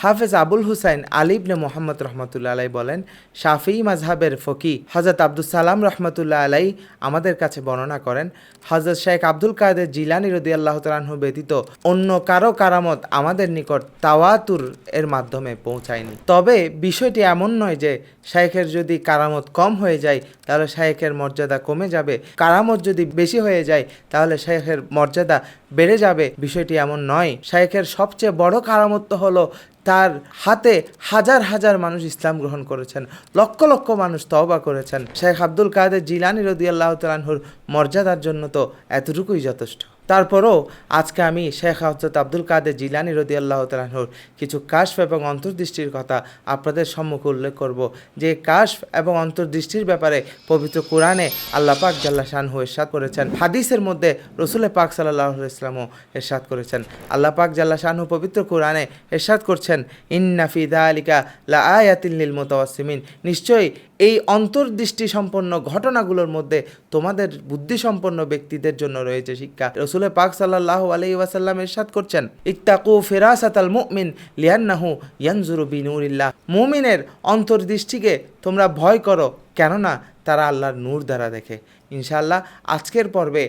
হাফেজ আবুল হুসাইন আলী ইবনে মুহাম্মদ রহমতুল্লাহ আলাই বলেন, শাফিঈ মাযহাবের ফকি হযরত আব্দুস সালাম রহমতুল্লাহ আলাই আমাদের কাছে বর্ণনা করেন, হযরত শেখ আব্দুল কাদের জিলানী রাদিয়াল্লাহু তাআলা আনহু ব্যতীত অন্য কারো কারামত আমাদের নিকট তাওয়াতুর এর মাধ্যমে পৌঁছায়নি। তবে বিষয়টি এমন নয় যে শাইখের যদি কারামত কম হয়ে যায় তাহলে শাইখের মর্যাদা কমে যাবে, কারামত যদি বেশি হয়ে যায় তাহলে শাইখের মর্যাদা বেড়ে যাবে। বিষয়টি এমন নয়। শাইখের সবচেয়ে বড় কারামত তো হলো তার হাতে হাজার হাজার মানুষ ইসলাম গ্রহণ করেছেন, লক্ষ লক্ষ মানুষ তওবা করেছেন। শেখ আব্দুল কাদের জিলানী রাদিয়াল্লাহু তাআলা আনহুর মর্যাদার জন্য তো এতটুকুই যথেষ্ট। তারপরও আজকে আমি শেখ হযরত আব্দুল কাদের জিলানী রাদিয়াল্লাহু তাআলা আনহুর কিছু কাশফ এবং অন্তর্দৃষ্টির কথা আপনাদের সম্মুখে উল্লেখ করব, যে কাশফ এবং অন্তর্দৃষ্টির ব্যাপারে পবিত্র কোরআনে আল্লাহ পাক জাল্লা শানহু ইরশাদ করেছেন, হাদিসের মধ্যে রাসূল পাক সাল্লাল্লাহু আলাইহি ওয়াসাল্লামও ইরশাদ করেছেন। আল্লাহ পাক জাল্লা শানহু পবিত্র কোরআনে ইরশাদ করছেন, ইন্না ফি যালিকা লাআয়াতিন লিল মুতাওয়াসসিমিন, নিশ্চয়ই এই অন্তর্দৃষ্টি সম্পন্ন ঘটনাগুলোর মধ্যে তোমাদের বুদ্ধিসম্পন্ন ব্যক্তিদের জন্য রয়েছে শিক্ষা। রাসূল পাক সাল্লাল্লাহু আলাইহি ওয়াসাল্লাম ইরশাদ করছেন, ইত্তাকু ফিরাসাতাল মুমিন লিআন্নাহু ইয়ানজুরু বিনুরিল্লাহ, মুমিনের অন্তর্দৃষ্টিকে তোমরা ভয় করো, কেননা তারা আল্লাহর নূর দ্বারা দেখে। ইনশাআল্লাহ আজকের পর্বে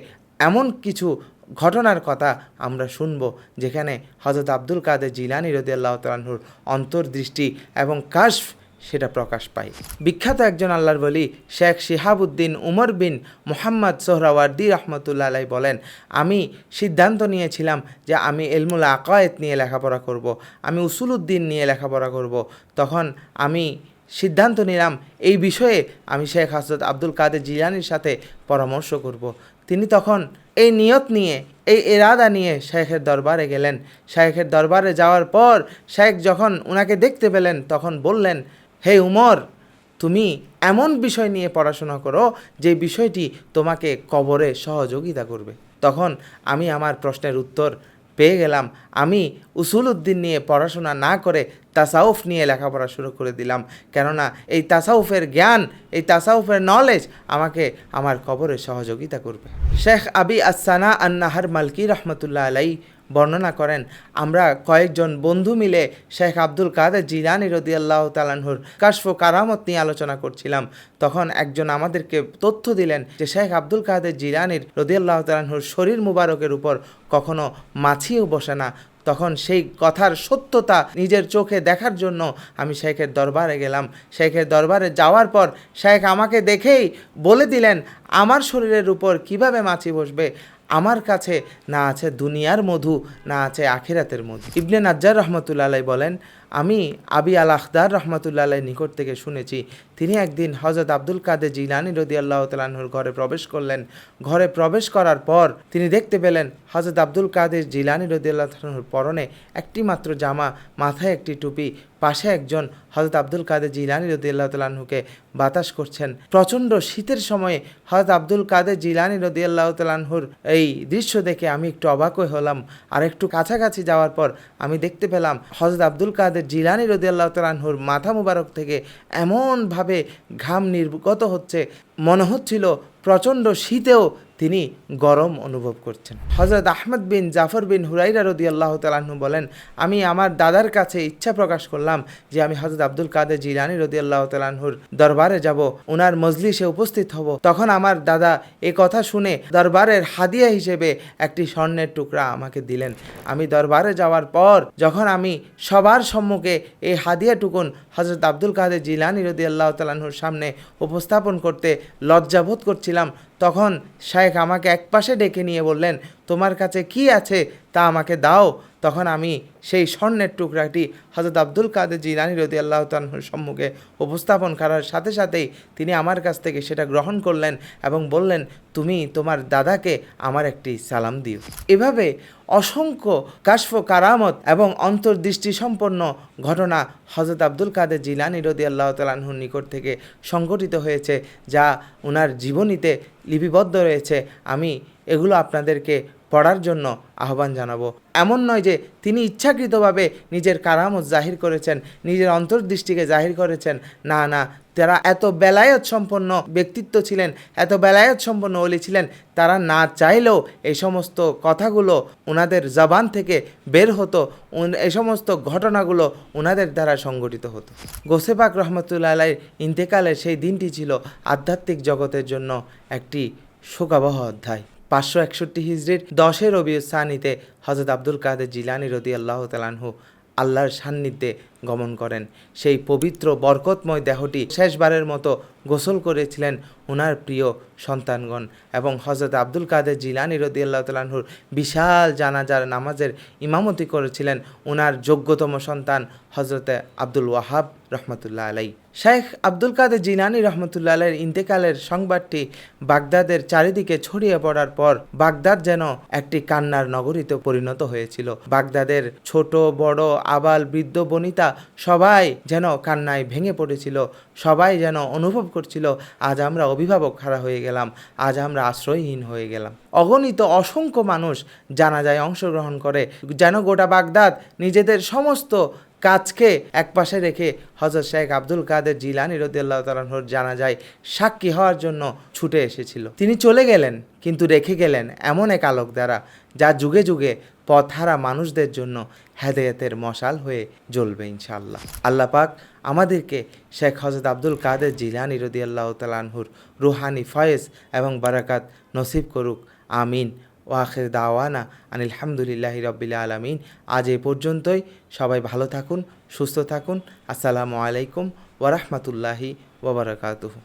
এমন কিছু ঘটনার কথা আমরা শুনব যেখানে হযরত আব্দুল কাদের জিলানী রাদিয়াল্লাহু তাআলা আনহুর অন্তর্দৃষ্টি এবং কাশফ সেটা প্রকাশ পায়। বিখ্যাত একজন আল্লাহর ওলি শেখ শিহাবুদ্দিন উমর বিন মুহাম্মদ সোহরাওয়ার্দী রহমতুল্লাহ আলাই বলেন, আমি সিদ্ধান্ত নিয়েছিলাম যে আমি ইলমুল আকায়েদ নিয়ে লেখাপড়া করব, আমি উসুলুদ্দিন নিয়ে লেখাপড়া করব। তখন আমি সিদ্ধান্ত নিলাম এই বিষয়ে আমি শেখ হযরত আব্দুল কাদের জিলানীর সাথে পরামর্শ করব। তিনি তখন এই নিয়ত নিয়ে, এই ইরাদা নিয়ে শাইখের দরবারে গেলেন। শাইখের দরবারে যাওয়ার পর শাইখ যখন উনাকে দেখতে পেলেন তখন বললেন, হে উমর, তুমি এমন বিষয় নিয়ে পড়াশোনা করো যে বিষয়টি তোমাকে কবরে সহযোগিতা করবে। তখন আমি আমার প্রশ্নের উত্তর পেয়ে গেলাম। আমি উসুলুদ্দিন নিয়ে পড়াশোনা না করে তাসাউফ নিয়ে লেখাপড়া শুরু করে দিলাম, কেননা এই তাসাউফের জ্ঞান, এই তাসাউফের নলেজ আমাকে আমার কবরে সহযোগিতা করবে। শেখ আবি আসানা আন-নাহার মালকি রহমতুল্লাহ আলাই বর্ণনা করেন, আমরা কয়েকজন বন্ধু মিলে শেখ আব্দুল কাদের জিলানী রাদিয়াল্লাহু তাআলা আনহুর কাশফ ও কারামত নিয়ে আলোচনা করছিলাম। তখন একজন আমাদেরকে তথ্য দিলেন যে শেখ আব্দুল কাদের জিলানী রাদিয়াল্লাহু তাআলা আনহুর শরীর মুবারকের উপর কখনো মাছিও বসে না। তখন সেই কথার সত্যতা নিজের চোখে দেখার জন্য আমি শেখের দরবারে গেলাম। শেখের দরবারে যাওয়ার পর শেখ আমাকে দেখেই বলে দিলেন, আমার শরীরের উপর কিভাবে মাছি বসবে? আমার কাছে না আছে দুনিয়ার মধু, না আছে আখিরাতের মধু। ইবনে নাজ্জার রহমতুল্লাহ আলাই বলেন, আমি আবি আল আখদার রহমতুল্লাহ আলাই নিকট থেকে শুনেছি, তিনি একদিন হযরত আব্দুল কাদের জিলানী রাদিয়াল্লাহু তাআলা আনহুর ঘরে প্রবেশ করলেন। ঘরে প্রবেশ করার পর তিনি দেখতে পেলেন হযরত আব্দুল কাদের জিলানী রাদিয়াল্লাহু তাআলা আনহুর পরনে একটি মাত্র জামা, মাথায় একটি টুপি, পাশে একজন হযরত আব্দুল কাদের জিলানী রাদিয়াল্লাহু তাআলা আনহুকে বাতাস করছেন। প্রচণ্ড শীতের সময়ে হযরত আব্দুল কাদের জিলানী রাদিয়াল্লাহু তাআলা আনহুর এই দৃশ্য দেখে আমি একটু অবাক হলাম। আর একটু কাছাকাছি যাওয়ার পর আমি দেখতে পেলাম হযরত আব্দুল কাদের জিলানী রাদিয়াল্লাহু তাআলা আনহুর মাথা মুবারক থেকে এমনভাবে ঘাম নির্গত হচ্ছে, মনে হচ্ছিল প্রচণ্ড শীতেও তিনি গরম অনুভব করছেন। হযরত আহমদ বিন জাফর বিন হুরাইরা রাদিয়াল্লাহু তাআলা আনহু বলেন, আমি আমার দাদার কাছে ইচ্ছা প্রকাশ করলাম যে আমি হযরত আব্দুল কাদের জিলানী রাদিয়াল্লাহু তাআলা আনহুর দরবারে যাব, ওনার মজলিসে উপস্থিত হব। তখন আমার দাদা এই কথা শুনে দরবারের হাদিয়া হিসেবে একটি স্বর্ণের টুকরা আমাকে দিলেন। আমি দরবারে যাওয়ার পর যখন আমি সবার সম্মুখে এই হাদিয়াটুকুন হযরত আব্দুল কাদের জিলানী রাদিয়াল্লাহু তাআলা আনহুর সামনে উপস্থাপন করতে লজ্জাবোধ করছিলাম, তখন শাইখ আমাকে একপাশে ডেকে নিয়ে বললেন, তোমার কাছে কি আছে তা আমাকে দাও। তখন আমি সেই স্বর্ণের টুকরাটি হযরত আব্দুল কাদের জিলানী রাদিয়াল্লাহু তাআলা আনহুর সম্মুখে উপস্থাপন করার সাথে সাথেই তিনি আমার কাছ থেকে সেটা গ্রহণ করলেন এবং বললেন, তুমি তোমার দাদাকে আমার একটি সালাম দিও। এভাবে অসংখ্য কাশফ কারামত এবং অন্তর্দৃষ্টি সম্পন্ন ঘটনা হযরত আব্দুল কাদের জিলানী রাদিয়াল্লাহু তাআলা আনহুর নিকট থেকে সংঘটিত হয়েছে, যা ওনার জীবনীতে লিপিবদ্ধ রয়েছে। আমি এগুলো আপনাদেরকে পড়ার জন্য আহ্বান জানাবো। এমন নয় যে তিনি ইচ্ছাকৃতভাবে নিজের কারামত জাহির করেছেন, নিজের অন্তর্দৃষ্টিকে জাহির করেছেন, না না, তারা এত বেলায়েত সম্পন্ন ব্যক্তিত্ব ছিলেন, এত বেলায়েত সম্পন্ন ওলি ছিলেন, তারা না চাইলেও এই সমস্ত কথাগুলো ওনাদের জবান থেকে বের হতো, এই সমস্ত ঘটনাগুলো ওনাদের দ্বারা সংগঠিত হতো। গৌসে পাক রহমতুল্লাহ আলাইহির ইন্তেকালের সেই দিনটি ছিল আধ্যাত্মিক জগতের জন্য একটি শোকাবহ অধ্যায়। 561 হিজরির 10 রবিউল সানিতে হযরত আব্দুল কাদের জিলানী রাদিয়াল্লাহু তাআলা আনহু আল্লাহর সান্নিধ্যে গমন করেন। সেই পবিত্র বরকতময় দেহটি শেষবারের মতো গোসল করেছিলেন ওনার প্রিয় সন্তানগণ, এবং হযরত আব্দুল কাদের জিলানী রাদিয়াল্লাহু তাআলা আনহুর বিশাল জানাজার নামাজের ইমামতি করেছিলেন ওনার যোগ্যতম সন্তান হযরতে আব্দুল ওয়াহাব রহমতুল্লাহ আলাই। শেখ আব্দুল কাদের জিলানী রহমতুল্লাহ আলাইয়ের ইন্তেকালের সংবাদটি বাগদাদের চারিদিকে ছড়িয়ে পড়ার পর বাগদাদ যেন একটি কান্নার নগরীতে পরিণত হয়েছিল। বাগদাদের ছোট বড় আবাল বৃদ্ধ বনিতা সবাই যেন কান্নায় ভেঙে পড়েছিল, সবাই যেন অনুভব করছিল আজ আমরা অভিভাবক হারা হয়ে গেলাম, আজ আমরা আশ্রয়হীন হয়ে গেলাম। অগণিত অসংখ্য মানুষ জানাজায় অংশগ্রহণ করে, যেন গোটা বাগদাদ নিজেদের সমস্ত কাজকে একপাশে রেখে হযরত শেখ আব্দুল কাদের জিলানী রাদিয়াল্লাহু তাআলা আনহুর জানাজায় সাক্ষী হওয়ার জন্য ছুটে এসেছিল। তিনি চলে গেলেন, কিন্তু রেখে গেলেন এমন এক আলোক দ্বারা যা যুগে যুগে পথহারা মানুষদের জন্য হেদায়েতের মশাল হয়ে জ্বলবে ইনশাআল্লাহ। আল্লাহ পাক আমাদেরকে শেখ হযরত আব্দুল কাদের জিলানী রাদিয়াল্লাহু তাআলা আনহুর রুহানি ফয়েজ এবং বারাকাত নসিব করুক, আমিন। ওয়াখির দাওয়ানা আনিল হামদুলিল্লাহি রাব্বিল আলামিন। আজ এই পর্যন্তই। সবাই ভালো থাকুন, সুস্থ থাকুন। আসসালামু আলাইকুম ওয়া রাহমাতুল্লাহি ওয়া বারাকাতুহু।